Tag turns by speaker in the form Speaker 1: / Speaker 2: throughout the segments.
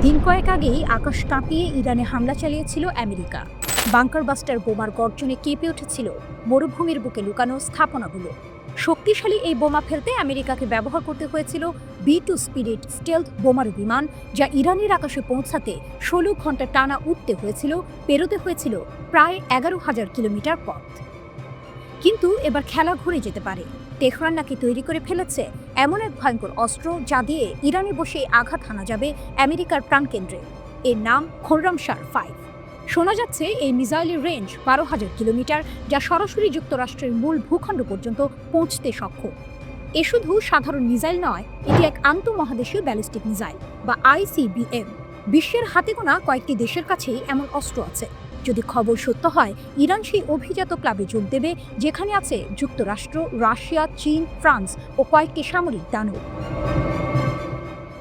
Speaker 1: দিন কয়েক আগেই আকাশ কাঁপিয়ে ইরানে হামলা চালিয়েছিল আমেরিকা। বাংকার বাস্টার বোমার গর্জনে কেঁপে উঠেছিল মরুভূমির বুকে লুকানো স্থাপনাগুলো। শক্তিশালী এই বোমা ফেলতে আমেরিকাকে ব্যবহার করতে হয়েছিল B-2 স্পিরিট স্টেলথ বোমারু বিমান, যা ইরানের আকাশে পৌঁছাতে 16 ঘন্টা টানা উঠতে হয়েছিল, পেরোতে হয়েছিল প্রায় 11,000 কিলোমিটার পথ। কিন্তু এবার খেলা ঘুরে যেতে পারে। তেহরান নাকি তৈরি করে ফেলেছে এমন এক ভয়ঙ্কর অস্ত্র, যা দিয়ে ইরানে বসে আঘাত হানা যাবে আমেরিকার প্রাণকেন্দ্রে। এর নাম খোররামশার 5। শোনা যাচ্ছে এই মিসাইলের রেঞ্জ 12,000 কিলোমিটার, যা সরাসরি যুক্তরাষ্ট্রের মূল ভূখণ্ড পর্যন্ত পৌঁছতে সক্ষম। এ শুধু সাধারণ মিসাইল নয়, এটি এক আন্তঃমহাদেশীয় ব্যালিস্টিক মিসাইল বা ICBM। বিশ্বের হাতে গোনা কয়েকটি দেশের কাছেই এমন অস্ত্র আছে। যদি খবর সত্য হয়, ইরান সেই অভিজাত ক্লাবে যোগ দেবে, যেখানে আছে যুক্তরাষ্ট্র, রাশিয়া, চীন, ফ্রান্স ও কয়েকটি সামরিক দানব।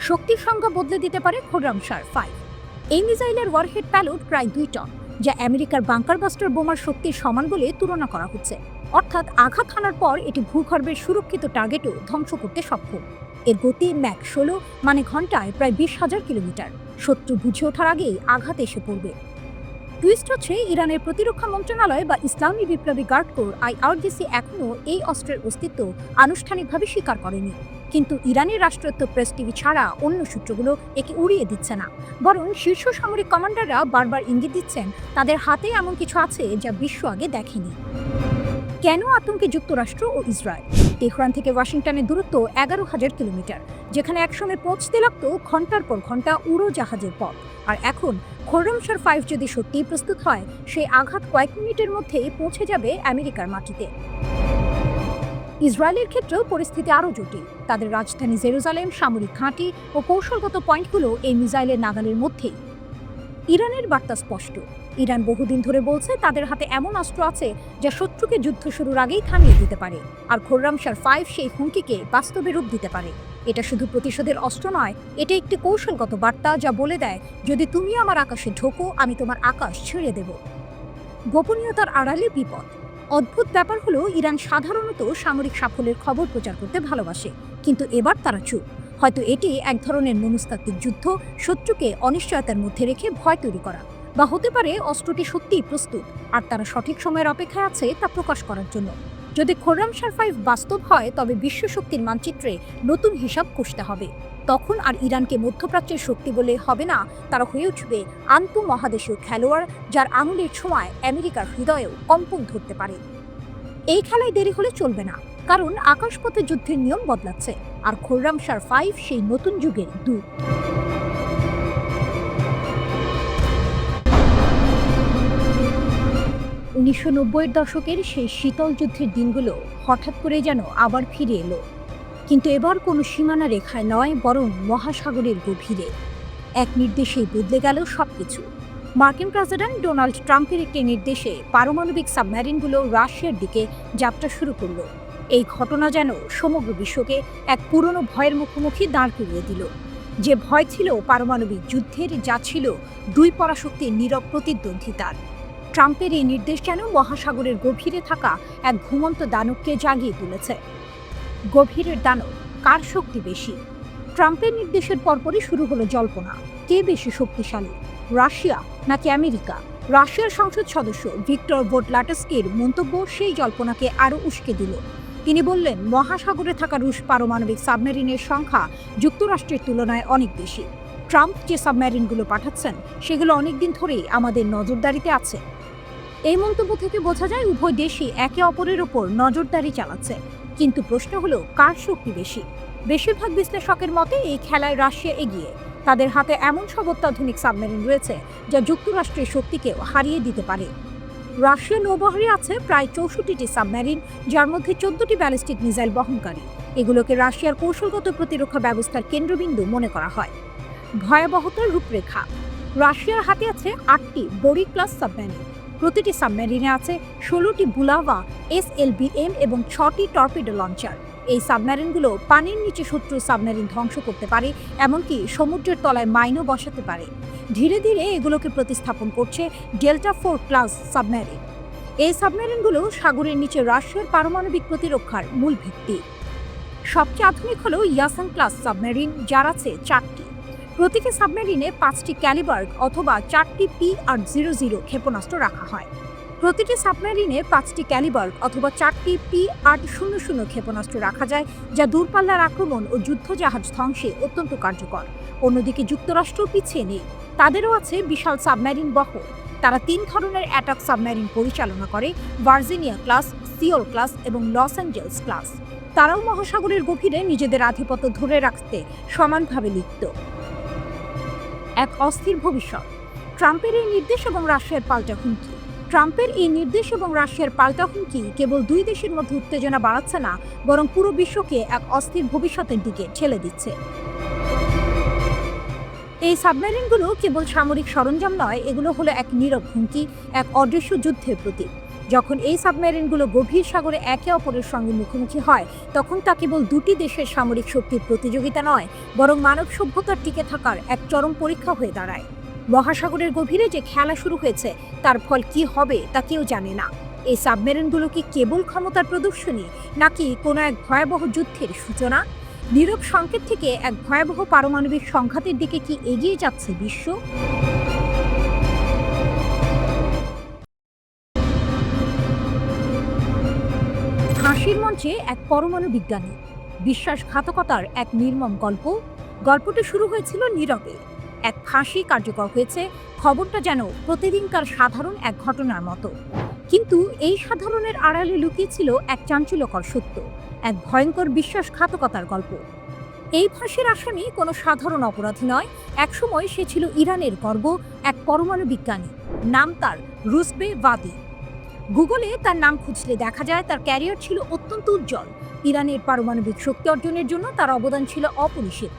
Speaker 1: শক্তির সংজ্ঞা বদলে দিতে পারে খোররামশার 5। এই মিসাইলের ওয়ারহেড প্যালোড প্রায় 2 টন, যা আমেরিকার বাংকার বাস্টার বোমার শক্তির সমান বলে তুলনা করা হচ্ছে। অর্থাৎ আঘাত হানার পর এটি ভূগর্ভের সুরক্ষিত টার্গেটও ধ্বংস করতে সক্ষম। এর গতি ম্যাক 16, মানে ঘন্টায় প্রায় 20,000 কিলোমিটার। শত্রু বুঝে ওঠার আগেই আঘাত এসে পড়বে। টুইস্ট হচ্ছে, ইরানের প্রতিরক্ষা মন্ত্রণালয় বা ইসলামী বিপ্লবী গার্ড কোর IRGC এখনও এই অস্ত্রের অস্তিত্ব আনুষ্ঠানিকভাবে স্বীকার করেনি। কিন্তু ইরানের রাষ্ট্রায়ত্ত প্রেস টিভি ছাড়া অন্য সূত্রগুলো একে উড়িয়ে দিচ্ছে না। বরং শীর্ষ সামরিক কমান্ডাররা বারবার ইঙ্গিত দিচ্ছেন তাদের হাতে এমন কিছু আছে যা বিশ্ব আগে দেখেনি। কেন আতঙ্কে যুক্তরাষ্ট্র ও ইসরায়েল? তেহরান থেকে ওয়াশিংটনের দূরত্ব 11,000 কিলোমিটার, যেখানে একসময় পৌঁছতে লাগতো ঘন্টার পর ঘন্টা উড়োজাহাজের পথ। আর এখন খোররামশার 5 যদি সত্যিই প্রস্তুত হয়, সেই আঘাত কয়েক মিনিটের মধ্যেই পৌঁছে যাবে আমেরিকার মাটিতে। ইসরায়েলের ক্ষেত্রেও পরিস্থিতি আরও জটিল। তাদের রাজধানী জেরুজালেম, সামরিক ঘাঁটি ও কৌশলগত পয়েন্টগুলো এই মিসাইলের নাগালের মধ্যেই। ইরানের বার্তা স্পষ্ট। ইরান বহুদিন ধরে বলছে তাদের হাতে এমন অস্ত্র আছে যা শত্রুকে যুদ্ধ শুরুর আগেই থামিয়ে দিতে পারে, আর খোররামশার 5 সেই হুমকিকে বাস্তবে রূপ দিতে পারে। এটা শুধু প্রতিশোধের অস্ত্র নয়, এটা একটি কৌশলগত বার্তা যা বলে দেয়, যদি তুমি আমার আকাশে ঢোকো, আমি তোমার আকাশ ছেড়ে দেব। গোপনীয়তার আড়ালে বিপদ। অদ্ভুত ব্যাপার হলো, ইরান সাধারণত সামরিক সাফল্যের খবর প্রচার করতে ভালোবাসে, কিন্তু এবার তারা চুপ। হয়তো এটি এক ধরনের মনস্তাত্ত্বিক যুদ্ধ, শত্রুকে অনিশ্চয়তার মধ্যে রেখে ভয় তৈরি করা। বা হতে পারে অস্ত্রটি সত্যিই প্রস্তুত, আর তারা সঠিক সময়ের অপেক্ষায় আছে তা প্রকাশ করার জন্য। যদি খোররামশার 5 বাস্তব হয়, তবে বিশ্ব শক্তির মানচিত্রে নতুন হিসাব কষতে হবে। তখন আর ইরানকে মধ্যপ্রাচ্যের শক্তি বলে হবে না, তারা হয়ে উঠবে আন্তঃমহাদেশীয় খেলোয়াড়, যার আঙুলের ছোঁয়ায় আমেরিকার হৃদয়েও কম্পন ধরতে পারে। এই খেলায় দেরি হলে চলবে না, কারণ আকাশপথে যুদ্ধের নিয়ম বদলাচ্ছে, আর খোররামশার 5 সেই নতুন যুগের দূত। 1990-এর দশকের সেই শীতল যুদ্ধের দিনগুলো হঠাৎ করে যেন আবার ফিরে এলো। কিন্তু এবার কোনো সীমানা রেখায় নয়, বরং মহাসাগরের গভীরে। এক নির্দেশেই বদলে গেল সবকিছু। মার্কিন প্রেসিডেন্ট ডোনাল্ড ট্রাম্পের একটি নির্দেশে পারমাণবিক সাবমেরিনগুলো রাশিয়ার দিকে যাত্রা শুরু করল। এই ঘটনা যেন সমগ্র বিশ্বকে এক পুরনো ভয়ের মুখোমুখি দাঁড় করিয়ে দিল। যে ভয় ছিল পারমাণবিক যুদ্ধের, যা ছিল দুই পরাশক্তির নীরব প্রতিদ্বন্দ্বিতার। ট্রাম্পের এই নির্দেশ যেন মহাসাগরের গভীরে থাকা এক ঘুমন্ত দানবকে জাগিয়ে তুলেছে। গভীরের দানব, কার শক্তি বেশি? ট্রাম্পের নির্দেশের পরপরই শুরু হলো জল্পনা। কে বেশি শক্তিশালী, রাশিয়া নাকি আমেরিকা? রাশিয়ার সংসদ সদস্য ভিক্টর ভোটলাটস্কির মন্তব্য সেই জল্পনাকে আরও উস্কে দিল। তিনি বললেন, মহাসাগরে থাকা রুশ পারমাণবিক সাবমেরিনের সংখ্যা যুক্তরাষ্ট্রের তুলনায় অনেক বেশি। ট্রাম্প যে সাবমেরিনগুলো পাঠাচ্ছেন, সেগুলো অনেকদিন ধরেই আমাদের নজরদারিতে আছে। এই মন্তব্য থেকে বোঝা যায় উভয় দেশই একে অপরের ওপর নজরদারি চালাচ্ছে। কিন্তু প্রশ্ন হলো, কার শক্তি বেশি? বেশিরভাগ বিশ্লেষকের মতে এই খেলায় রাশিয়া এগিয়ে। তাদের হাতে এমন সব অত্যাধুনিক সাবমেরিন রয়েছে যা যুক্তরাষ্ট্রের শক্তিকেও হারিয়ে দিতে পারে। রাশিয়ার নৌবহরে আছে প্রায় 64টি সাবমেরিন, যার মধ্যে 14টি ব্যালিস্টিক মিসাইল বহনকারী। এগুলোকে রাশিয়ার কৌশলগত প্রতিরক্ষা ব্যবস্থার কেন্দ্রবিন্দু মনে করা হয়। ভয়াবহতার রূপরেখা। রাশিয়ার হাতে আছে 8টি বোরি ক্লাস সাবমেরিন। প্রতিটি সাবমেরিনে আছে 16টি বুলাভা SLBM এবং 6টি টর্পিডো লঞ্চার। এই সাবমেরিনগুলো পানির নিচে শত্রু সাবমেরিন ধ্বংস করতে পারে, এমনকি সমুদ্রের তলায় মাইনও বসাতে পারে। ধীরে ধীরে এগুলোকে প্রতিস্থাপন করছে ডেল্টা 4 ক্লাস সাবমেরিন। এই সাবমেরিনগুলো সাগরের নিচে রাশিয়ার পারমাণবিক প্রতিরক্ষার মূল ভিত্তি। সবচেয়ে আধুনিক হলো ইয়াসান ক্লাস সাবমেরিন, যার আছে 4টি। প্রতিটি সাবমেরিনে 5টি ক্যালিবার্গ অথবা 4টি P-800 ক্ষেপণাস্ত্র রাখা হয়। প্রতিটি সাবমেরিনে 5টি ক্যালিবার্গ অথবা 4টি P-800 ক্ষেপণাস্ত্র রাখা যায়, যা দূরপাল্লার আক্রমণ ও যুদ্ধজাহাজ ধ্বংসে অত্যন্ত কার্যকর। অন্যদিকে যুক্তরাষ্ট্র পিছিয়ে নেই, তাদেরও আছে বিশাল সাবমেরিন বহর। তারা 3 ধরনের অ্যাটাক সাবমেরিন পরিচালনা করে: ভার্জিনিয়া ক্লাস, সিওল ক্লাস এবং লস অ্যাঞ্জেলস ক্লাস। তারাও মহাসাগরের গভীরে নিজেদের আধিপত্য ধরে রাখতে সমানভাবে লিপ্ত। এক অস্থির ভবিষ্যৎ। ট্রাম্পের এই নির্দেশ এবং রাশিয়ার পাল্টা হুমকি। ট্রাম্পের এই নির্দেশ এবং রাশিয়ার পাল্টা হুমকি কেবল 2 দেশের মধ্যে উত্তেজনা বাড়াচ্ছে না, বরং পুরো বিশ্বকে এক অস্থির ভবিষ্যতের দিকে ঠেলে দিচ্ছে। এই সাবমেরিনগুলো কেবল সামরিক সরঞ্জাম নয়, এগুলো হলো এক নীরব হুমকি, এক অদৃশ্য যুদ্ধের প্রতীক। যখন এই সাবমেরিনগুলো গভীর সাগরে একে অপরের সঙ্গে মুখোমুখি হয়, তখন তা কেবল 2টি দেশের সামরিক শক্তির প্রতিযোগিতা নয়, বরং মানব সভ্যতার টিকে থাকার এক চরম পরীক্ষা হয়ে দাঁড়ায়। মহাসাগরের গভীরে যে খেলা শুরু হয়েছে, তার ফল কি হবে তা কেউ জানে না। এই সাবমেরিনগুলো কি কেবল ক্ষমতার প্রদর্শনী, নাকি কোনো এক ভয়াবহ যুদ্ধের সূচনা? নীরব সংকেত থেকে এক ভয়াবহ পারমাণবিক সংঘাতের দিকে কি এগিয়ে যাচ্ছে বিশ্ব? ফাঁসির মঞ্চে এক পরমাণু বিজ্ঞানী, বিশ্বাসঘাতকতার এক নির্মম গল্প। গল্পটি শুরু হয়েছিল নীরবে। এক ফাঁসি কার্যকর হয়েছে, খবরটা যেন প্রতিদিনকার সাধারণ এক ঘটনার মতো। কিন্তু এই সাধারণের আড়ালে লুকিয়ে ছিল এক চাঞ্চল্যকর সত্য, এক ভয়ঙ্কর বিশ্বাসঘাতকতার গল্প। এই ফাঁসির আসামি কোনো সাধারণ অপরাধী নয়। একসময় সে ছিল ইরানের গর্ব, এক পরমাণু বিজ্ঞানী। নাম তার রুজবে ভাদি। গুগলে তার নাম খুঁজলে দেখা যায় তার ক্যারিয়ার ছিল অত্যন্ত উজ্জ্বল। ইরানের পারমাণবিক শক্তি অর্জনের জন্য তার অবদান ছিল অপরিসীম।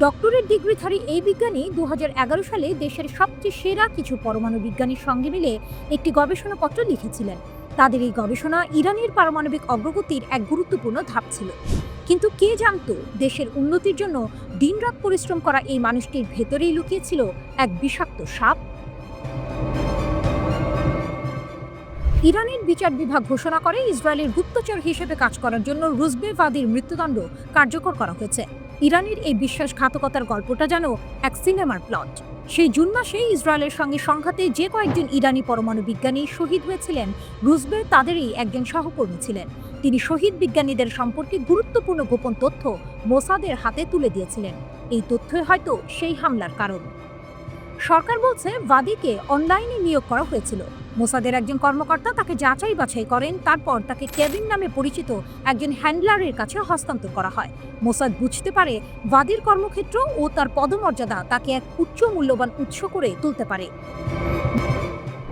Speaker 1: ডক্টরেট ডিগ্রিধারী এই বিজ্ঞানী 2011 সালে দেশের সবচেয়ে সেরা কিছু পরমাণু বিজ্ঞানীর সঙ্গে মিলে একটি গবেষণাপত্র লিখেছিলেন। তাদের এই গবেষণা ইরানের পারমাণবিক অগ্রগতির এক গুরুত্বপূর্ণ ধাপ ছিল। কিন্তু কে জানতো, দেশের উন্নতির জন্য দিনরাত পরিশ্রম করা এই মানুষটির ভেতরেই লুকিয়েছিল এক বিষাক্ত সাপ। ইরানের বিচার বিভাগ ঘোষণা করে ইসরায়েলের গুপ্তচর হিসেবে কাজ করার জন্য রুজবে ভাদির মৃত্যুদণ্ড কার্যকর করা হয়েছে। ইরানের এই বিশ্বাসঘাতকতার গল্পটা যেন এক সিনেমার প্লট। সেই জুন মাসে ইসরায়েলের সঙ্গে সংঘাতে যে কয়েকজন ইরানি পরমাণু বিজ্ঞানী শহীদ হয়েছিলেন, রুজবে তাদেরই একজন সহকর্মী ছিলেন। তিনি শহীদ বিজ্ঞানীদের সম্পর্কে গুরুত্বপূর্ণ গোপন তথ্য মোসাদের হাতে তুলে দিয়েছিলেন। এই তথ্যই হয়তো সেই হামলার কারণ। সরকার বলছে ভাদিকে অনলাইনে নিয়োগ করা হয়েছিল। মোসাদের একজন কর্মকর্তা তাকে যাচাই বাছাই করেন, তারপর তাকে কেভিন নামে পরিচিত একজন হ্যান্ডলারের কাছে হস্তান্তর করা হয়। মোসাদ বুঝতে পারে ভাদির কর্মক্ষেত্র ও তার পদমর্যাদা তাকে এক উচ্চ মূল্যবান উৎস করে তুলতে পারে।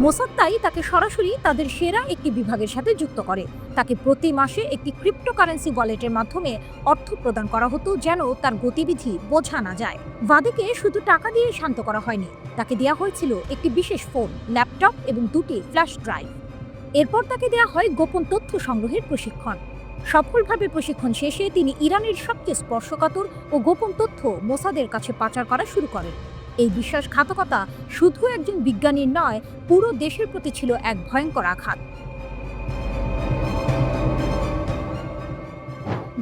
Speaker 1: মোসাদ তাই তাকে সরাসরি তাদের সেরা একটি বিভাগের সাথে যুক্ত করে। তাকে প্রতি মাসে একটি ক্রিপ্টোকারেন্সি ওয়ালেটের মাধ্যমে অর্থ প্রদান করা হতো, যেন তার গতিবিধি বোঝা না যায়। ভাদিকে শুধু টাকা দিয়ে শান্ত করা হয়নি, তাকে দেওয়া হয়েছিল একটি বিশেষ ফোন, ল্যাপটপ এবং 2টি ফ্ল্যাশ ড্রাইভ। এরপর তাকে দেওয়া হয় গোপন তথ্য সংগ্রহের প্রশিক্ষণ। সফলভাবে প্রশিক্ষণ শেষে তিনি ইরানের সবচেয়ে স্পর্শকাতর ও গোপন তথ্য মোসাদের কাছে পাচার করা শুরু করেন। এই বিশ্বাসঘাতকতা শুধু একজন বিজ্ঞানীর নয়, পুরো দেশের প্রতি ছিল এক ভয়ঙ্কর আঘাত।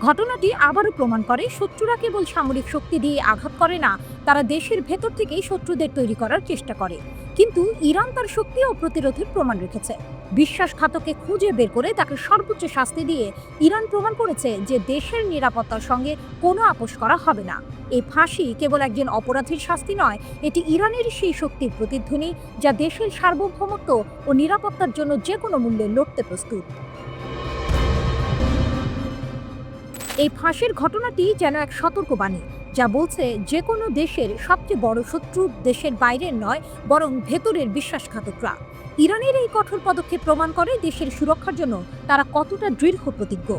Speaker 1: ঘটনাটি আবারও প্রমাণ করে শত্রুরা কেবল সামরিক শক্তি দিয়ে আঘাত করে না, তারা দেশের ভেতর থেকেই শত্রুদের তৈরি করার চেষ্টা করে। কিন্তু ইরান তার শক্তি ও প্রতিরোধের প্রমাণ রেখেছে। বিশ্বাসঘাতককে খুঁজে বের করে তাকে সর্বোচ্চ শাস্তি দিয়ে ইরান প্রমাণ করেছে যে দেশের নিরাপত্তার সঙ্গে কোনো আপোষ করা হবে না। এই ফাঁসি কেবল একজন অপরাধীর শাস্তি নয়, এটি ইরানের সেই শক্তির প্রতিধ্বনি যা দেশের সার্বভৌমত্ব ও নিরাপত্তার জন্য যে কোনো মূল্যে লড়তে প্রস্তুত। এই ফাঁসির ঘটনাটি যেন এক সতর্কবাণী, যা বলছে যে কোনো দেশের সবচেয়ে বড় শত্রু দেশের বাইরের নয়, বরং ভেতরের বিশ্বাসঘাতকরা। ইরানের এই কঠোর পদক্ষেপ প্রমাণ করে দেশের সুরক্ষার জন্য তারা কতটা দৃঢ় প্রতিজ্ঞ।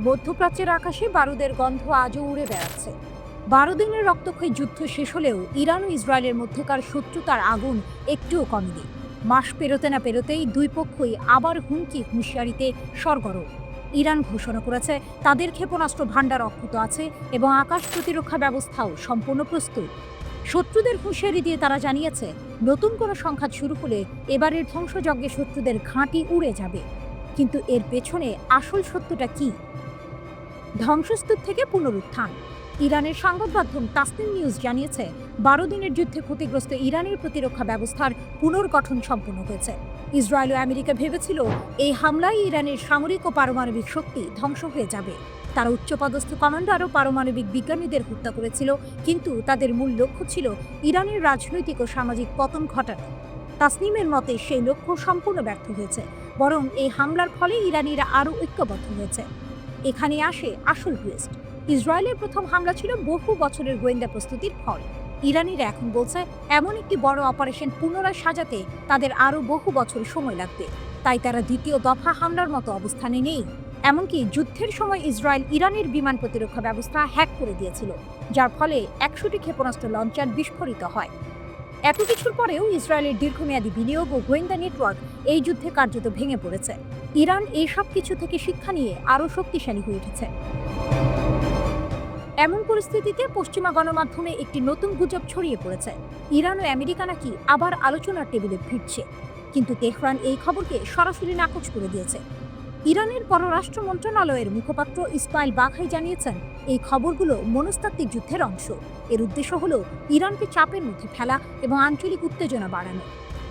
Speaker 1: মধ্যপ্রাচ্যের আকাশে বারুদের গন্ধ আজও উড়ে বেড়াচ্ছে। 12 দিনের রক্তক্ষয়ী যুদ্ধ শেষ হলেও ইরান ও ইসরায়েলের মধ্যকার শত্রুতার আগুন একটুও কমেনি। মাস পেরোতে না পেরোতেই দুই পক্ষই আবার হুমকি হুঁশিয়ারিতে সরগরম। ইরান ঘোষণা করেছে তাদের ক্ষেপণাস্ত্র ভাণ্ডার অক্ষত আছে এবং আকাশ প্রতিরক্ষা ব্যবস্থাও সম্পূর্ণ প্রস্তুত। শত্রুদের হুঁশিয়ারি দিয়ে তারা জানিয়েছে, নতুন কোনো সংঘাত শুরু হলে এবারের ধ্বংসযজ্ঞে শত্রুদের ঘাঁটি উড়ে যাবে। কিন্তু এর পেছনে আসল সত্যটা কি? ধ্বংসস্তূপ থেকে পুনরুত্থান। ইরানের সংবাদ মাধ্যম তাসনিম নিউজ জানিয়েছে, 12 দিনের যুদ্ধে ক্ষতিগ্রস্ত ইরানের প্রতিরক্ষা ব্যবস্থার পুনর্গঠন সম্পন্ন হয়েছে। ইসরায়েল ও আমেরিকা ভেবেছিল এই হামলায় ইরানের সামরিক ও পারমাণবিক শক্তি ধ্বংস হয়ে যাবে। তারা উচ্চপদস্থ কমান্ডার ও পারমাণবিক বিজ্ঞানীদের হত্যা করেছিল, কিন্তু তাদের মূল লক্ষ্য ছিল ইরানের রাজনৈতিক ও সামাজিক পতন ঘটানো। তাসনিমের মতে সেই লক্ষ্য সম্পূর্ণ ব্যর্থ হয়েছে, বরং এই হামলার ফলে ইরানিরা আরও ঐক্যবদ্ধ হয়েছে। এখানে আসে আসল টুইস্ট। ইসরায়েলের প্রথম হামলা ছিল বহু বছরের গোয়েন্দা প্রস্তুতির ফল। ইরানিরা এখন বলছে এমন একটি বড় অপারেশন পুনরায় সাজাতে তাদের আরও বহু বছর সময় লাগবে। তাই তারা দ্বিতীয় দফা হামলার মতো অবস্থানে নেই। এমনকি যুদ্ধের সময় ইসরায়েল ইরানের বিমান প্রতিরক্ষা ব্যবস্থা হ্যাক করে দিয়েছিল, যার ফলে 100টি ক্ষেপণাস্ত্র লঞ্চার বিস্ফোরিত হয়। এত কিছুর পরেও ইসরায়েলের দীর্ঘমেয়াদী বিনিয়োগ ও গোয়েন্দা নেটওয়ার্ক এই যুদ্ধে কার্যত ভেঙে পড়েছে। ইরান এই সব কিছু থেকে শিক্ষা নিয়ে আরও শক্তিশালী হয়ে উঠেছে। এমন পরিস্থিতিতে পশ্চিমা গণমাধ্যমে একটি নতুন গুজব ছড়িয়ে পড়েছে, ইরান ও আমেরিকা নাকি আবার আলোচনার টেবিলে ফিরছে। কিন্তু তেহরান এই খবরকে সরাসরি নাকচ করে দিয়েছে। ইরানের পররাষ্ট্র মন্ত্রণালয়ের মুখপাত্র ইসমাইল বাঘাই জানিয়েছেন, এই খবরগুলো মনস্তাত্ত্বিক যুদ্ধের অংশ। এর উদ্দেশ্য হলো ইরানকে চাপের মধ্যে ফেলা এবং আঞ্চলিক উত্তেজনা বাড়ানো।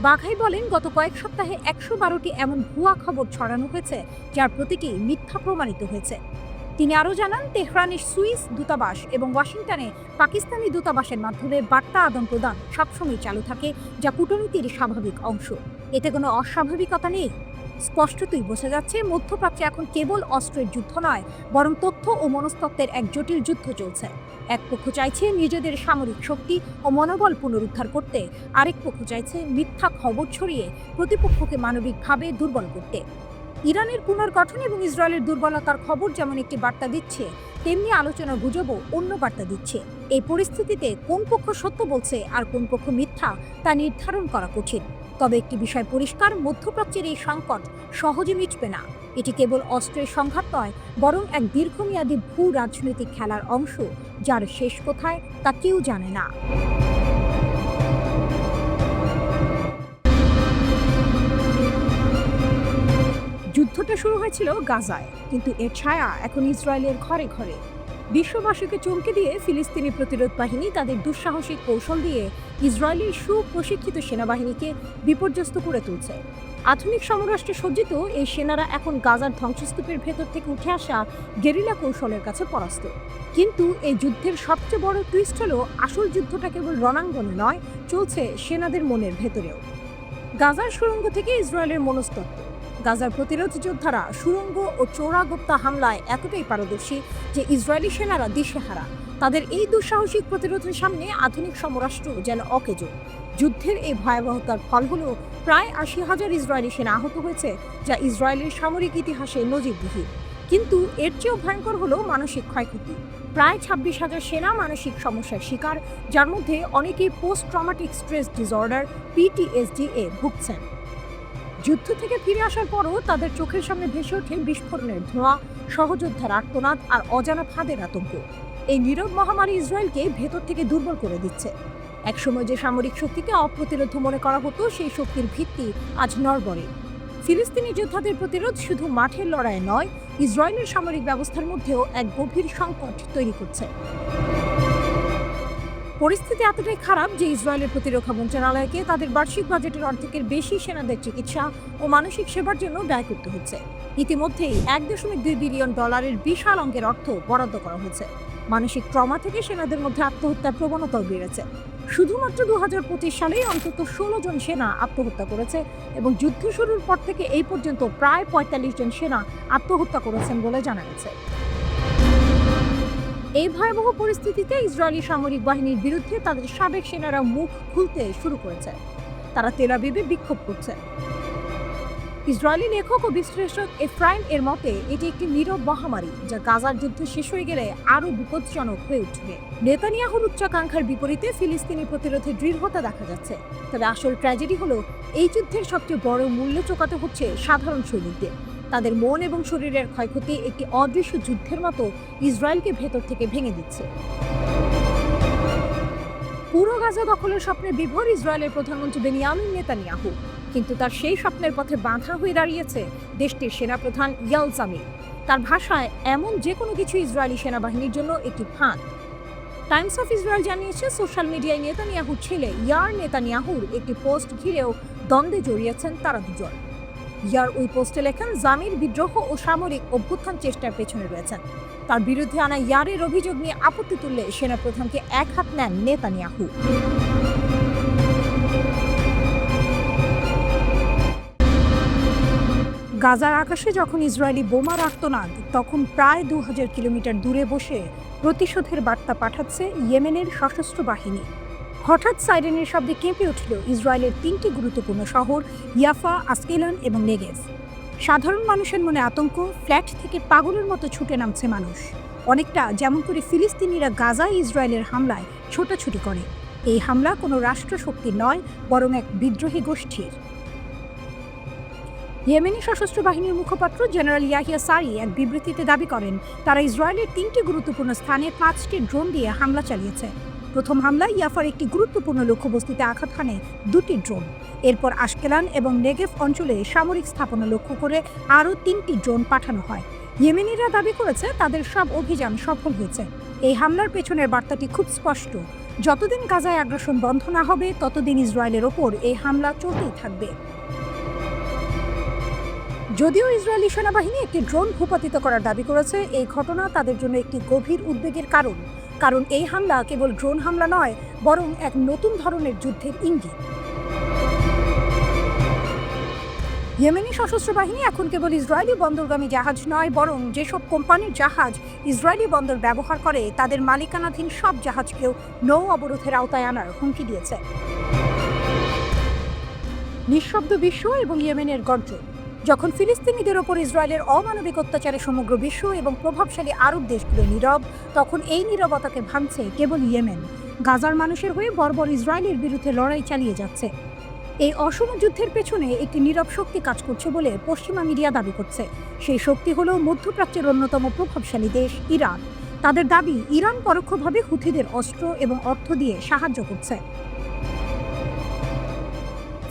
Speaker 1: বাঘাই বলেন, গত কয়েক সপ্তাহে 112টি এমন ভুয়া খবর ছড়ানো হয়েছে, যার প্রতিটি মিথ্যা প্রমাণিত হয়েছে। তিনি আরও জানান, তেহরানের সুইস দূতাবাস এবং ওয়াশিংটনে পাকিস্তানি দূতাবাসের মাধ্যমে বার্তা আদান প্রদান সবসময় চালু থাকে, যা কূটনীতির স্বাভাবিক অংশ। এতে কোনো অস্বাভাবিকতা নেই। স্পষ্টতই বোঝা যাচ্ছে, মধ্যপ্রাচ্যে এখন কেবল অস্ত্রের যুদ্ধ নয়, বরং তথ্য ও মনস্তত্ত্বের এক জটিল যুদ্ধ চলছে। এক পক্ষ চাইছে নিজেদের সামরিক শক্তি ও মনোবল পুনরুদ্ধার করতে, আরেক পক্ষ চাইছে মিথ্যা খবর ছড়িয়ে প্রতিপক্ষকে মানবিকভাবে দুর্বল করতে। ইরানের পুনর্গঠন এবং ইসরায়েলের দুর্বলতার খবর যেমন একটি বার্তা দিচ্ছে, তেমনি আলোচনার গুজবও অন্য বার্তা দিচ্ছে। এই পরিস্থিতিতে কোন পক্ষ সত্য বলছে আর কোন পক্ষ মিথ্যা, তা নির্ধারণ করা কঠিন। তবে একটি বিষয় পরিষ্কার, মধ্যপ্রাচ্যের এই সংকট সহজে মিটবে না। এটি কেবল অস্ত্রের সংঘাত নয়, বরং এক দীর্ঘমেয়াদী ভূ রাজনৈতিক খেলার অংশ, যার শেষ কোথায় তা কেউ জানে না। যুদ্ধটা শুরু হয়েছিল গাজায়, কিন্তু এর ছায়া এখন ইসরায়েলের ঘরে ঘরে। বিশ্ববাসীকে চমকে দিয়ে ফিলিস্তিনি প্রতিরোধ বাহিনী তাদের দুঃসাহসিক কৌশল দিয়ে ইসরায়েলের সুপ্রশিক্ষিত সেনাবাহিনীকে বিপর্যস্ত করে তুলছে। আধুনিক সমরাষ্ট্রে সজ্জিত এই সেনারা এখন গাজার ধ্বংসস্তূপের ভেতর থেকে উঠে আসা গেরিলা কৌশলের কাছে পরাস্ত। কিন্তু এই যুদ্ধের সবচেয়ে বড় টুইস্ট হলো, আসল যুদ্ধটা কেবল রণাঙ্গনে নয়, চলছে সেনাদের মনের ভেতরেও। গাজার সুড়ঙ্গ থেকে ইসরায়েলের মনস্তত্ত্ব। গাজার প্রতিরোধ যোদ্ধারা সুড়ঙ্গ ও চোরাগোপ্তা হামলায় এতটাই পারদর্শী যে ইসরায়েলি সেনারা দিশেহারা। তাদের এই দুঃসাহসিক প্রতিরোধের সামনে আধুনিক সমরাষ্ট্র যেন অকেজো। যুদ্ধের এই ভয়াবহতার ফল হলো প্রায় 80,000 ইসরায়েলি সেনা আহত হয়েছে, যা ইসরায়েলের সামরিক ইতিহাসে নজিরবিহীন। কিন্তু এর চেয়েও ভয়ঙ্কর হলো মানসিক ক্ষয়ক্ষতি। প্রায় 26,000 সেনা মানসিক সমস্যার শিকার, যার মধ্যে অনেকেই post traumatic stress disorder PTSD এ ভুগছেন। যুদ্ধ থেকে ফিরে আসার পরও তাদের চোখের সামনে ভেসে ওঠে বিস্ফোরণের ধোঁয়া, সহযোদ্ধার আর্তনাদ আর অজানা ফাঁদের আতঙ্ক। এই নীরব মহামারী ইসরায়েলকে ভেতর থেকে দুর্বল করে দিচ্ছে। একসময় যে সামরিক শক্তিকে অপ্রতিরোধ মনে করা হতো, সেই শক্তির ভিত্তি আজ নড়বড়ে। ফিলিস্তিনি যোদ্ধাদের প্রতিরোধ শুধু মাঠের লড়াই নয়, ইসরায়েলের সামরিক ব্যবস্থার মধ্যেও এক গভীর সংকট তৈরি করছে। পরিস্থিতি এতটাই খারাপ যে ইসরায়েলের প্রতিরক্ষা মন্ত্রণালয়কে তাদের বার্ষিক বাজেটের অর্ধেকের বেশি সেনাদের চিকিৎসা ও মানসিক সেবার জন্য ব্যয় করতে হচ্ছে। ইতিমধ্যেই $1.2 বিলিয়ন বিশাল অঙ্কের অর্থ বরাদ্দ করা হয়েছে। মানসিক ট্রমা থেকে সেনাদের মধ্যে আত্মহত্যার প্রবণতাও বেড়েছে। শুধুমাত্র 2025 সালেই অন্তত 16 জন সেনা আত্মহত্যা করেছে এবং যুদ্ধ শুরুর পর থেকে এই পর্যন্ত প্রায় 45 জন সেনা আত্মহত্যা করেছেন বলে জানা গেছে। এই ভয়াবহ পরিস্থিতিতে ইসরায়েলি সামরিক বাহিনীর বিরুদ্ধে তাদের সাবেক সেনারা মুখ খুলতে শুরু করেছে। তারা তেল আবিবে বিক্ষোভ করছে। ইসরায়েলি লেখক ও বিশ্লেষক এফরাইম এর মতে, এটি একটি নীরব মহামারী, যা গাজার যুদ্ধ শেষ হয়ে গেলে আরও বিপজ্জনক হয়ে উঠবে। নেতানিয়াহুর উচ্চাকাঙ্ক্ষার বিপরীতে ফিলিস্তিনি প্রতিরোধে দৃঢ়তা দেখা যাচ্ছে। তবে আসল ট্র্যাজেডি হলো, এই যুদ্ধের সবচেয়ে বড় মূল্য চোকাতে হচ্ছে সাধারণ সৈনিকদের। তাদের মন এবং শরীরের ক্ষয়ক্ষতি একটি অদৃশ্য যুদ্ধের মতো ইসরায়েলকে ভেতর থেকে ভেঙে দিচ্ছে। পুরো গাজা দখলের স্বপ্নে বিভোর ইসরায়েলের প্রধানমন্ত্রী বেনিয়ামিন নেতানিয়াহু, কিন্তু তার সেই স্বপ্নের পথে বাধা হয়ে দাঁড়িয়েছে দেশটির সেনাপ্রধান ইয়াল জামির। তার ভাষায় এমন যে কোনো কিছু ইসরায়েলি সেনাবাহিনীর জন্য একটি ফাঁদ। টাইমস অফ ইসরায়েল জানিয়েছে, সোশ্যাল মিডিয়ায় নেতানিয়াহুর ছেলে ইয়ার নেতানিয়াহুর একটি পোস্ট ঘিরেও দ্বন্দ্বে জড়িয়েছেন তারা দুজন। ইয়ার ওই পোস্টে লেখেন, জামির বিদ্রোহ ও সামরিক অভ্যুত্থান চেষ্টার পেছনে রয়েছেন। তার বিরুদ্ধে আনা ইয়ারের অভিযোগ নিয়ে আপত্তি তুললে সেনাপ্রধানকে এক হাত নেন নেতানিয়াহু। গাজার আকাশে যখন ইসরায়েলি বোমার আর্তনাদ, তখন প্রায় 2000 কিলোমিটার দূরে বসে প্রতিশোধের বার্তা পাঠাচ্ছে ইয়েমেনের সশস্ত্র বাহিনী। হঠাৎ সাইরেনের শব্দে কেঁপে উঠল ইসরায়েলের 3টি গুরুত্বপূর্ণ শহর, ইয়াফা, আসকেলন এবং নেগেভ। সাধারণ মানুষের মনে আতঙ্ক, ফ্ল্যাট থেকে পাগলের মতো ছুটে নামছে মানুষ, অনেকটা যেমন করে ফিলিস্তিনিরা গাজায় ইসরায়েলের হামলায় ছোটাছুটি করে। এই হামলা কোনো রাষ্ট্রশক্তির নয়, বরং এক বিদ্রোহী গোষ্ঠীর। ইয়েমেনি সশস্ত্র বাহিনীর মুখপাত্র জেনারেল ইয়াহিয়া সারি এক বিবৃতিতে দাবি করেন, তারা ইসরায়েলের 3টি গুরুত্বপূর্ণ স্থানে 5টি ড্রোন দিয়ে হামলা চালিয়েছে। প্রথম হামলায় ইয়াফার একটি গুরুত্বপূর্ণ লক্ষ্যবস্তুতে আঘাত হানে 2টি ড্রোন। এরপর আশকেলান এবং নেগেভ অঞ্চলে সামরিক স্থাপনা লক্ষ্য করে আরও 3টি ড্রোন পাঠানো হয়। ইয়েমেনিরা দাবি করেছে তাদের সব অভিযান সফল হয়েছে। এই হামলার পেছনের বার্তাটি খুব স্পষ্ট, যতদিন গাজায় আগ্রাসন বন্ধ না হবে ততদিন ইসরায়েলের ওপর এই হামলা চলতেই থাকবে। যদিও ইসরায়েলি সেনাবাহিনী একটি ড্রোন ভূপাতিত করার দাবি করেছে, এই ঘটনা তাদের জন্য একটি গভীর উদ্বেগের কারণ এই হামলা কেবল ড্রোন হামলা নয়, বরং এক নতুন ধরনের যুদ্ধের ইঙ্গিত। ইয়েমেনি সশস্ত্র বাহিনী এখন কেবল ইসরায়েলি বন্দরগামী জাহাজ নয়, বরং যেসব কোম্পানির জাহাজ ইসরায়েলি বন্দর ব্যবহার করে তাদের মালিকানাধীন সব জাহাজকেও নৌ অবরোধের আওতায় আনার হুমকি দিয়েছে। নিঃশব্দ বিশ্ব এবং ইয়েমেনের গর্জন। যখন ফিলিস্তিনিদের ওপর ইসরায়েলের অমানবিক অত্যাচারে সমগ্র বিশ্ব এবং প্রভাবশালী আরব দেশগুলো নীরব, তখন এই নীরবতাকে ভাঙছে কেবল ইয়েমেন। গাজার মানুষের হয়ে বর্বর ইসরায়েলের বিরুদ্ধে লড়াই চালিয়ে যাচ্ছে। এই অসম যুদ্ধের পেছনে একটি নীরব শক্তি কাজ করছে বলে পশ্চিমা মিডিয়া দাবি করছে। সেই শক্তি হলো মধ্যপ্রাচ্যের অন্যতম প্রভাবশালী দেশ ইরান। তাদের দাবি, ইরান পরোক্ষভাবে হুথিদের অস্ত্র এবং অর্থ দিয়ে সাহায্য করছে।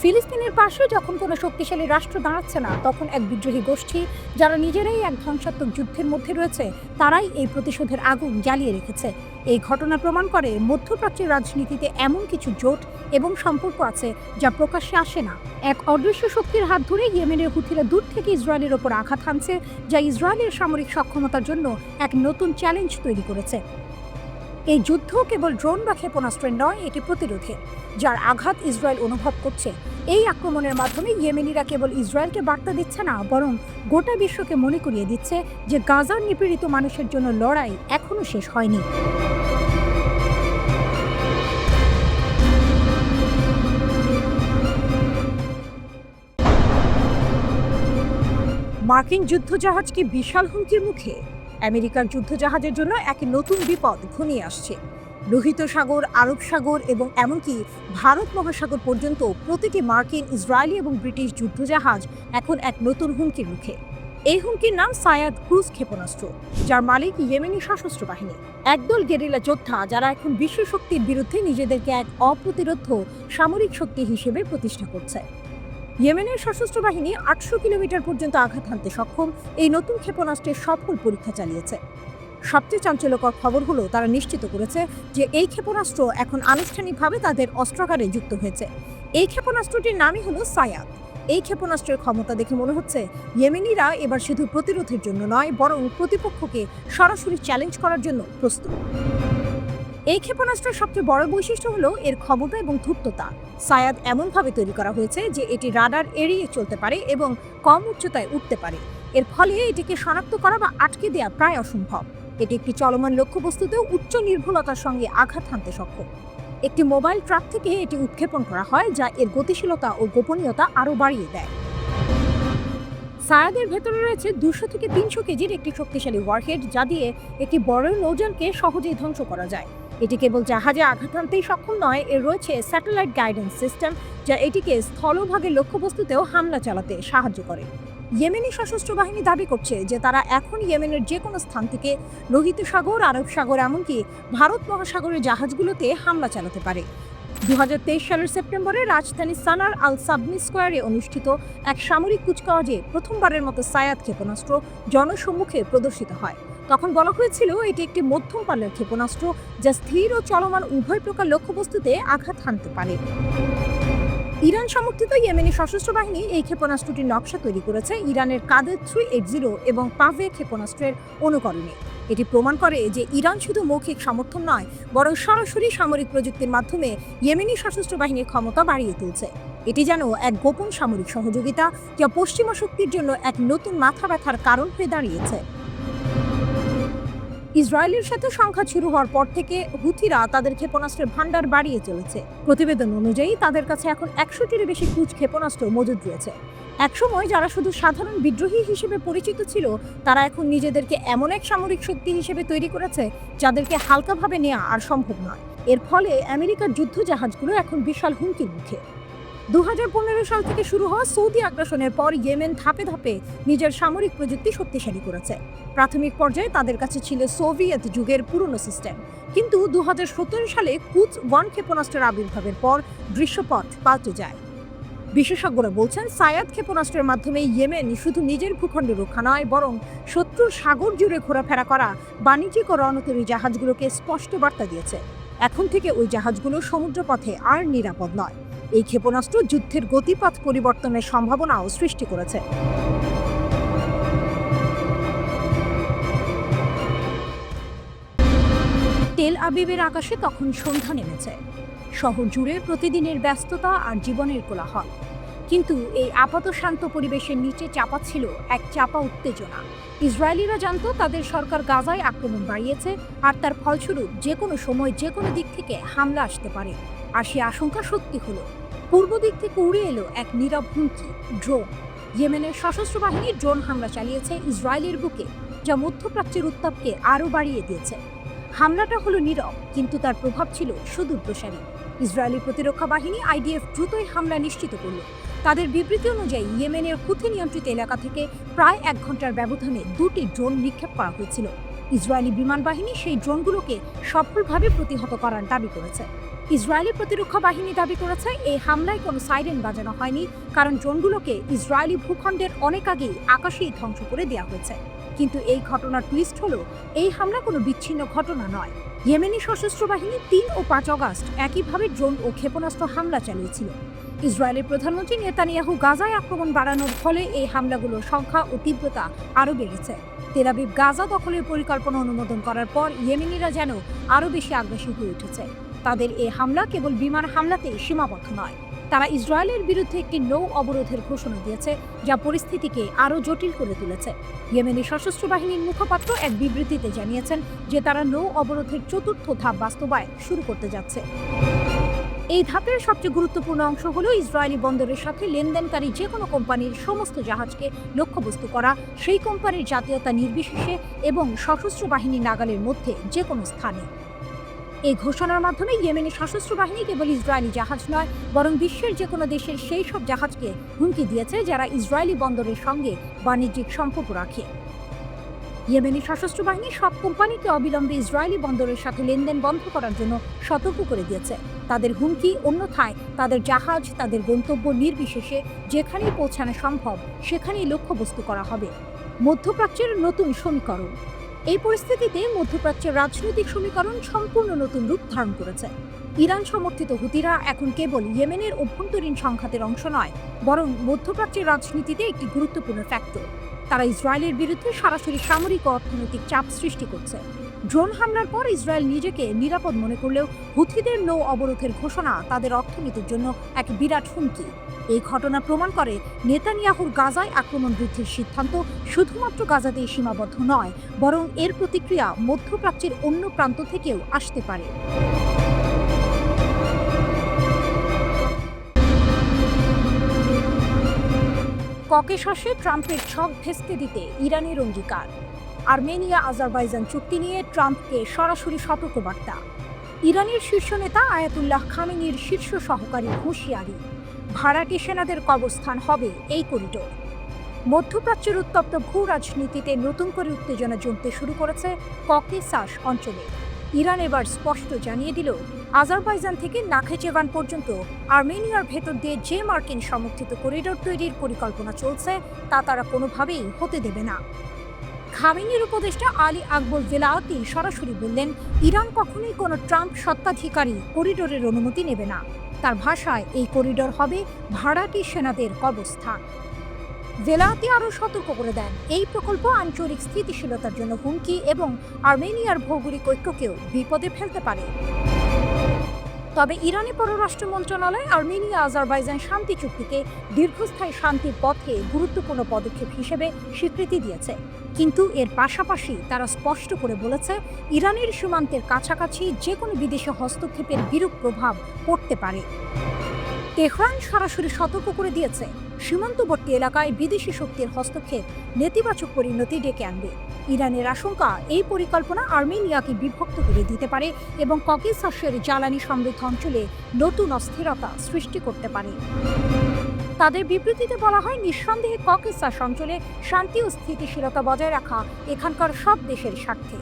Speaker 1: ফিলিস্তিনের পাশে যখন কোনো শক্তিশালী রাষ্ট্র দাঁড়াচ্ছে না, তখন এক বিদ্রোহী গোষ্ঠী, যারা নিজেরাই এক ধ্বংসাত্মক যুদ্ধের মধ্যে রয়েছে, তারাই এই প্রতিশোধের আগুন জ্বালিয়ে রেখেছে। এই ঘটনা প্রমাণ করে মধ্যপ্রাচ্যের রাজনীতিতে এমন কিছু জোট এবং সম্পর্ক আছে যা প্রকাশ্যে আসে না। এক অদৃশ্য শক্তির হাত ধরে ইয়েমেনের হুথিরা দূর থেকে ইসরায়েলের ওপর আঘাত হানছে, যা ইসরায়েলের সামরিক সক্ষমতার জন্য এক নতুন চ্যালেঞ্জ তৈরি করেছে। এই যুদ্ধ কেবল ড্রোন বা ক্ষেপণাস্ত্রের নয়, এটি প্রতিরোধের, যার আঘাত ইসরায়েল অনুভব করছে। এই আক্রমণের মাধ্যমে ইয়েমেনিরা কেবল ইসরায়েলকে বার্তা দিচ্ছে না, বরং গোটা বিশ্বকে মনে করিয়ে দিচ্ছে যে গাজার নিপীড়িত মানুষের জন্য লড়াই এখনো শেষ হয়নি। মার্কিন যুদ্ধজাহাজ কি বিশাল হুমকির মুখে? আমেরিকার যুদ্ধজাহাজের জন্য এক নতুন বিপদ ঘনিয়ে আসছে। লোহিত সাগর, আরব সাগর এবং এমনকি ভারত মহাসাগর পর্যন্ত প্রতিটি মার্কিন, ইসরায়েলি এবং ব্রিটিশ যুদ্ধজাহাজ এখন এক নতুন হুমকির মুখে। এই হুমকির নাম সায়াদ ক্রুজ ক্ষেপণাস্ত্র, যার মালিক ইয়েমেনি সশস্ত্র বাহিনী, একদল গেরিলা যোদ্ধা যারা এখন বিশ্ব শক্তির বিরুদ্ধে নিজেদেরকে এক অপ্রতিরোধ্য সামরিক শক্তি হিসেবে প্রতিষ্ঠা করছে। ইয়েমেনের সশস্ত্র বাহিনী 800 কিলোমিটার পর্যন্ত আঘাত হানতে সক্ষম এই নতুন ক্ষেপণাস্ত্রের সফল পরীক্ষা চালিয়েছে। সবচেয়ে চাঞ্চল্যকর খবর হলো, তারা নিশ্চিত করেছে যে এই ক্ষেপণাস্ত্র এখন আনুষ্ঠানিকভাবে তাদের অস্ত্রাগারে যুক্ত হয়েছে। এই ক্ষেপণাস্ত্রটির নামই হলো সায়াদ। এই ক্ষেপণাস্ত্রের ক্ষমতা দেখে মনে হচ্ছে ইয়েমেনিরা এবার শুধু প্রতিরোধের জন্য নয়, বরং প্রতিপক্ষকে সরাসরি চ্যালেঞ্জ করার জন্য প্রস্তুত। এই ক্ষেপণাস্ত্রের সবচেয়ে বড় বৈশিষ্ট্য হলো এর ক্ষমতা এবং ধূর্ততা। সায়াদ এমনভাবে তৈরি করা হয়েছে যে এটি রাডার এড়িয়ে চলতে পারে এবং কম উচ্চতায় উঠতে পারে। এর ফলে এটিকে শনাক্ত করা বা আটকে দেওয়া প্রায় অসম্ভব। এটি একটি চলমান লক্ষ্যবস্তুতেও উচ্চ নির্ভুলতার সঙ্গে আঘাত হানতে সক্ষম। একটি মোবাইল ট্রাক থেকে এটি উৎক্ষেপণ করা হয়, যা এর গতিশীলতা ও গোপনীয়তা আরও বাড়িয়ে দেয়। সায়াদের ভেতরে রয়েছে 200 থেকে 300 কেজির একটি শক্তিশালী ওয়ারহেড, যা দিয়ে একটি বড় নৌযানকে সহজেই ধ্বংস করা যায়। এটি কেবল জাহাজে আঘাত হানতেই সক্ষম নয়, এর রয়েছে স্যাটেলাইট গাইডেন্স সিস্টেম, যা এটিকে স্থলভাগের লক্ষ্যবস্তুতেও হামলা চালাতে সাহায্য করে। ইয়েমেনি সশস্ত্র বাহিনী দাবি করছে যে তারা এখন ইয়েমেনের যে কোনো স্থান থেকে লোহিত সাগর, আরব সাগর, এমনকি ভারত মহাসাগরের জাহাজগুলোতে হামলা চালাতে পারে। 2023 সালের সেপ্টেম্বরে রাজধানী সানার আল সাবনি স্কোয়ারে অনুষ্ঠিত এক সামরিক কুচকাওয়াজে প্রথমবারের মতো সায়াদ ক্ষেপণাস্ত্র জনসম্মুখে প্রদর্শিত হয়। তখন বলা হয়েছিল এটি একটি মধ্যম পাল্লার ক্ষেপণাস্ত্র যা স্থির ও চলমান উভয় প্রকার লক্ষ্যবস্তুতে আঘাত হানতে পারে। ইরান সমর্থিত ইয়েমেনি সশস্ত্র বাহিনী এই ক্ষেপণাস্ত্রটির নকশা তৈরি করেছে ইরানের কাদের 380 এবং পাভে ক্ষেপণাস্ত্রের অনুকরণে। এটি প্রমাণ করে যে ইরান শুধু মৌখিক সমর্থন নয়, বরং সরাসরি সামরিক প্রযুক্তির মাধ্যমে ইয়েমেনি সশস্ত্র বাহিনীর ক্ষমতা বাড়িয়ে তুলছে। এটি যেন এক গোপন সামরিক সহযোগিতা যা পশ্চিমা শক্তির জন্য এক নতুন মাথা ব্যথার কারণ হয়ে দাঁড়িয়েছে। ইসরায়েলের সাথে সংঘাত শুরু হওয়ার পর থেকে হুথিরা তাদের ক্ষেপণাস্ত্রের ভান্ডার বাড়িয়ে চলেছে। প্রতিবেদন অনুযায়ী তাদের কাছে এখন 100টিরও বেশি ক্রুজ ক্ষেপণাস্ত্র মজুদ রয়েছে। একসময় যারা শুধু সাধারণ বিদ্রোহী হিসেবে পরিচিত ছিল, তারা এখন নিজেদেরকে এমন এক সামরিক শক্তি হিসেবে তৈরি করেছে যাদেরকে হালকাভাবে নেওয়া আর সম্ভব নয়। এর ফলে আমেরিকার যুদ্ধ জাহাজগুলো এখন বিশাল হুমকির মুখে। 2015 সাল থেকে শুরু হওয়া সৌদি আগ্রাসনের পর ইয়েমেন ধাপে ধাপে নিজের সামরিক প্রযুক্তি শক্তিশালী করেছে। প্রাথমিক পর্যায়ে তাদের কাছে ছিল সোভিয়েত যুগের পুরনো সিস্টেম, কিন্তু 2017 সালে কুচ 1 ক্ষেপণাস্ত্রের আবির্ভাবের পর দৃশ্যপট পাল্টে যায়। বিশেষজ্ঞরা বলছেন সায়াদ ক্ষেপণাস্ত্রের মাধ্যমে ইয়েমেন শুধু নিজের ভূখণ্ড রক্ষা নয়, বরং শত্রুর সাগর জুড়ে ঘোরাফেরা করা বাণিজ্যিক ও রণতরী জাহাজগুলোকে স্পষ্ট বার্তা দিয়েছে এখন থেকে ওই জাহাজগুলো সমুদ্রপথে আর নিরাপদ নয়। এই ক্ষেপণাস্ত্র যুদ্ধের গতিপথ পরিবর্তনের সম্ভাবনাও সৃষ্টি করেছে। তেল আবিবের আকাশে তখন সন্ধ্যা নেমেছে। শহর জুড়ে প্রতিদিনের ব্যস্ততা আর জীবনের কোলাহল, কিন্তু এই আপাত শান্ত পরিবেশের নিচে চাপা ছিল এক চাপা উত্তেজনা। ইসরায়েলিরা জানতো তাদের সরকার গাজায় আক্রমণ বাড়িয়েছে, আর তার ফলস্বরূপ যে কোনো সময় যে কোনো দিক থেকে হামলা আসতে পারে। আর সে আশঙ্কা সত্যি হলো। পূর্ব দিক থেকে উড়ে এলো এক নীরব হুমকি, ড্রোন। ইয়েমেনের সশস্ত্র বাহিনী ড্রোন হামলা চালিয়েছে ইসরায়েলের বুকে, যা মধ্যপ্রাচ্যের উত্তাপকে আরও বাড়িয়ে দিয়েছে। হামলাটা হলো নীরব, কিন্তু তার প্রভাব ছিল সুদূরপ্রসারী। ইসরায়েলি প্রতিরক্ষা বাহিনী IDF দ্রুতই হামলা নিশ্চিত করল। তাদের বিবৃতি অনুযায়ী ইয়েমেনের হুথি নিয়ন্ত্রিত এলাকা থেকে প্রায় 1 ঘন্টার ব্যবধানে 2টি ড্রোন নিক্ষেপ করা হয়েছিল। ইসরায়েলি বিমান বাহিনী সেই ড্রোনগুলোকে সফলভাবে প্রতিহত করার দাবি করেছে। ইসরায়েলি প্রতিরক্ষা বাহিনী দাবি করেছে এই হামলায় কোনো সাইরেন বাজানো হয়নি, কারণ ড্রোনগুলোকে ইসরায়েলি ভূখণ্ডের অনেক আগেই আকাশেই ধ্বংস করে দেওয়া হয়েছে। কিন্তু এই ঘটনার টুইস্ট হলো, এই হামলা কোনো বিচ্ছিন্ন ঘটনা নয়। ইয়েমেনি সশস্ত্র বাহিনী 3 ও 5 অগাস্ট একইভাবে ড্রোন ও ক্ষেপণাস্ত্র হামলা চালিয়েছিল। ইসরায়েলের প্রধানমন্ত্রী নেতানিয়াহু গাজায় আক্রমণ বাড়ানোর ফলে এই হামলাগুলোর সংখ্যা ও তীব্রতা আরও বেড়েছে। তেল আবিব গাজা দখলের পরিকল্পনা অনুমোদন করার পর ইয়েমেনিরা যেন আরও বেশি আগ্রাসী হয়ে উঠেছে। তাদের এই হামলা কেবল বিমান হামলাতেই সীমাবদ্ধ নয়, তারা ইসরায়েলের বিরুদ্ধে একটি নৌ অবরোধের ঘোষণা দিয়েছে, যা পরিস্থিতিকে আরও জটিল করে তুলেছে। ইয়েমেনি সশস্ত্র বাহিনীর মুখপাত্র এক বিবৃতিতে জানিয়েছেন যে তারা নৌ অবরোধের 4র্থ ধাপ বাস্তবায়ন শুরু করতে যাচ্ছে। এই ধাপের সবচেয়ে গুরুত্বপূর্ণ অংশ হলো ইসরায়েলি বন্দরের সাথে লেনদেনকারী যে কোনো কোম্পানির সমস্ত জাহাজকে লক্ষ্যবস্তু করা, সেই কোম্পানির জাতীয়তা নির্বিশেষে এবং সশস্ত্র বাহিনী নাগালের মধ্যে যে কোনো স্থানে। এই ঘোষণার মাধ্যমে ইয়েমেনি সশস্ত্র বাহিনী কেবল ইসরায়েলি জাহাজ নয়, বরং বিশ্বের যে কোনো দেশের সেই সব জাহাজকে হুমকি দিয়েছে যারা ইসরায়েলি বন্দরের সঙ্গে বাণিজ্যিক সম্পর্ক রাখে। ইয়েমেনি সশস্ত্র বাহিনী সব কোম্পানিকে অবিলম্বে ইসরায়েলি বন্দরের সাথে লেনদেন বন্ধ করার জন্য সতর্ক করে দিয়েছে। তাদের হুমকি, অন্যথায় তাদের জাহাজ তাদের গন্তব্য নির্বিশেষে যেখানেই পৌঁছানো সম্ভব সেখানেই লক্ষ্যবস্তু করা হবে। মধ্যপ্রাচ্যের নতুন সমীকরণ। এই পরিস্থিতিতে মধ্যপ্রাচ্যের রাজনৈতিক সমীকরণ সম্পূর্ণ নতুন রূপ ধারণ করেছে। ইরান সমর্থিত হুতিরা এখন কেবল ইয়েমেনের অভ্যন্তরীণ সংঘাতের অংশ নয়, বরং মধ্যপ্রাচ্যের রাজনীতিতে একটি গুরুত্বপূর্ণ ফ্যাক্টর। তারা ইসরায়েলের বিরুদ্ধে সরাসরি সামরিক ও অর্থনৈতিক চাপ সৃষ্টি করছে। ড্রোন হামলার পর ইসরায়েল নিজেকে নিরাপদ মনে করলেও হুথিদের নৌ অবরোধের ঘোষণা তাদের অর্থনীতির জন্য এক বিরাট হুমকি। এই ঘটনা প্রমাণ করে নেতানিয়াহুর গাজায় আক্রমণ বৃদ্ধির সিদ্ধান্ত শুধুমাত্র গাজাতেই সীমাবদ্ধ নয়, বরং এর প্রতিক্রিয়া মধ্যপ্রাচ্যের অন্য প্রান্ত থেকেও আসতে পারে। ককেশাসে ট্রাম্পের ছক ভেস্তে দিতে ইরানের অঙ্গীকার। আর্মেনিয়া আজারবাইজান চুক্তি নিয়ে ট্রাম্পকে সরাসরি সতর্কবার্তা। ইরানের শীর্ষ নেতা আয়াতুল্লাহ খামেনির শীর্ষ সহকারী হুঁশিয়ারি, ভাড়াটে সেনাদের কবরস্থান হবে এই করিডোর। মধ্যপ্রাচ্যের উত্তপ্ত ভূ রাজনীতিতে নতুন করে উত্তেজনা জমতে শুরু করেছে ককেসাস অঞ্চলে। ইরান এবার স্পষ্ট জানিয়ে দিল, আজারবাইজান থেকে নাখেচেভান পর্যন্ত আর্মেনিয়ার ভেতর দিয়ে যে মার্কিন সমর্থিত করিডোর তৈরির পরিকল্পনা চলছে তা তারা কোনোভাবেই হতে দেবে না। খামেনির উপদেষ্টা আলী আকবর ভেলাওয়াতি সরাসরি বললেন, ইরান কখনোই কোনো ট্রাম্প স্বত্বাধিকারী করিডোরের অনুমতি নেবে না। তার ভাষায়, এই করিডোর হবে ভাড়াটি সেনাদের কবরস্থান। ভেলাওয়াতি আরও সতর্ক করে দেন, এই প্রকল্প আঞ্চলিক স্থিতিশীলতার জন্য হুমকি এবং আর্মেনিয়ার ভৌগোলিক ঐক্যকেও বিপদে ফেলতে পারে। তবে ইরানি পররাষ্ট্র মন্ত্রণালয় আর্মেনিয়া আজারবাইজান শান্তি চুক্তিকে দীর্ঘস্থায়ী শান্তির পথে গুরুত্বপূর্ণ পদক্ষেপ হিসেবে স্বীকৃতি দিয়েছে। কিন্তু এর পাশাপাশি তারা স্পষ্ট করে বলেছে, ইরানের সীমান্তের কাছাকাছি যে কোনো বিদেশি হস্তক্ষেপের বিরূপ প্রভাব পড়তে পারে। তেহরান সরাসরি সতর্ক করে দিয়েছে, সীমান্তবর্তী এলাকায় বিদেশি শক্তির হস্তক্ষেপ নেতিবাচক পরিণতি ডেকে আনবে। ইরানের আশঙ্কা, এই পরিকল্পনা আর্মেনিয়াকে বিভক্ত করে দিতে পারে এবং ককেসাসের জ্বালানি সমৃদ্ধ অঞ্চলে নতুন অস্থিরতা সৃষ্টি করতে পারে। তাদের বিবৃতিতে বলা হয়, নিঃসন্দেহে ককেসাস অঞ্চলে শান্তি ও স্থিতিশীলতা বজায় রাখা এখানকার সব দেশের স্বার্থে।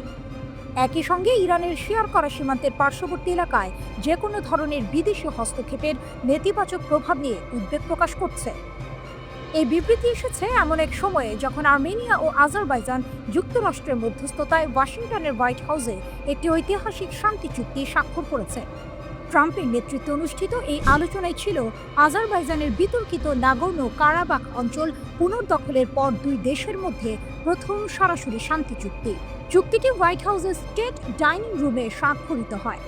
Speaker 1: একই সঙ্গে ইরানের শেয়ার করা সীমান্তের পার্শ্ববর্তী এলাকায় যে কোনো ধরনের বিদেশি হস্তক্ষেপের নেতিবাচক প্রভাব নিয়ে উদ্বেগ প্রকাশ করছে। এই বিবৃতি এসেছে এমন এক সময়ে যখন আর্মেনিয়া ও আজারবাইজান যুক্তরাষ্ট্রের মধ্যস্থতায় ওয়াশিংটনের হোয়াইট হাউসে একটি ঐতিহাসিক শান্তি চুক্তি স্বাক্ষর করেছে। ট্রাম্পের নেতৃত্বে অনুষ্ঠিত এই আলোচনায় ছিল আজারবাইজানের বিতর্কিত নাগোর্নো কারাবাখ অঞ্চল পুনর্দখলের পর দুই দেশের মধ্যে প্রথম সরাসরি শান্তি চুক্তি। চুক্তিটি হোয়াইট হাউসের স্টেট ডাইনিং রুমে স্বাক্ষরিত হয়,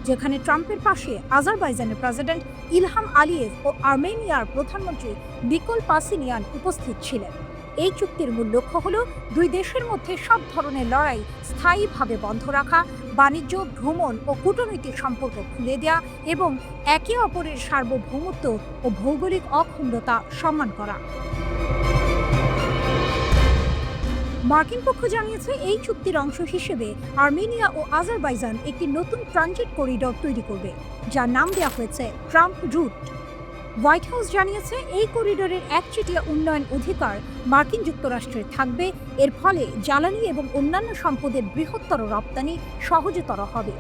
Speaker 1: যেখানে ট্রাম্পের পাশে আজারবাইজানের প্রেসিডেন্ট ইলহাম আলিয়েভ ও আর্মেনিয়ার প্রধানমন্ত্রী নিকোল পাসিনিয়ান উপস্থিত ছিলেন। এই চুক্তির মূল লক্ষ্য হল দুই দেশের মধ্যে সব ধরনের লড়াই স্থায়ীভাবে বন্ধ রাখা, বাণিজ্য, ভ্রমণ ও কূটনৈতিক সম্পর্ক খুলে দেওয়া এবং একে অপরের সার্বভৌমত্ব ও ভৌগোলিক অখণ্ডতা সম্মান করা। মার্কিন পক্ষ জানিয়েছে, এই চুক্তির অংশ হিসেবে আর্মেনিয়া ও আজারবাইজান একটি নতুন ট্রানজিট করিডোর তৈরি করবে, যার নাম দেওয়া হয়েছে ট্রাম্প রুট। হোয়াইট হাউস জানিয়েছে, এই করিডোরের একচেটিয়া উন্নয়ন অধিকার মার্কিন যুক্তরাষ্ট্রের থাকবে। এর ফলে জ্বালানি এবং অন্যান্য সম্পদের বৃহত্তর রপ্তানি সহজতর হবে।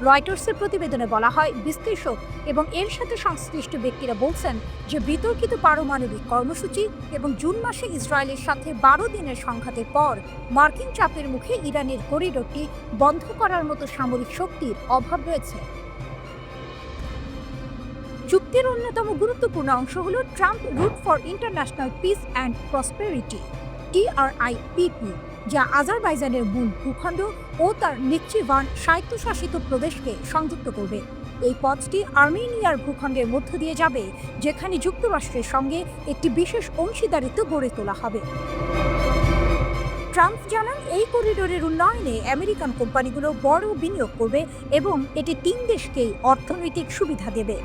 Speaker 1: রয়টার্সের প্রতিবেদনে বলা হয়, বিশ্লেষক এবং এর সাথে সংশ্লিষ্ট ব্যক্তিরা বলছেন যে বিতর্কিত পারমাণবিক কর্মসূচি এবং জুন মাসে ইসরায়েলের সাথে 12 দিনের সংঘাতের পর মার্কিন চাপের মুখে ইরানের করিডোরটি বন্ধ করার মতো সামরিক শক্তির অভাব রয়েছে। চুক্তির অন্যতম গুরুত্বপূর্ণ অংশ হল Trump route for international peace and prosperity (TRIPP), যা আজারবাইজানের মূল ভূখণ্ড ও তার নাখচিভান স্বায়ত্তশাসিত প্রদেশকে সংযুক্ত করবে। এই পথটি আর্মেনিয়ার ভূখণ্ডের মধ্য দিয়ে যাবে, যেখানে যুক্তরাষ্ট্রের সঙ্গে একটি বিশেষ অংশীদারিত্ব গড়ে তোলা হবে। ট্রাম্প জানান, এই করিডোরের উন্নয়নে আমেরিকান কোম্পানিগুলো বড় বিনিয়োগ করবে এবং এটি তিন দেশকেই অর্থনৈতিক সুবিধা দেবে।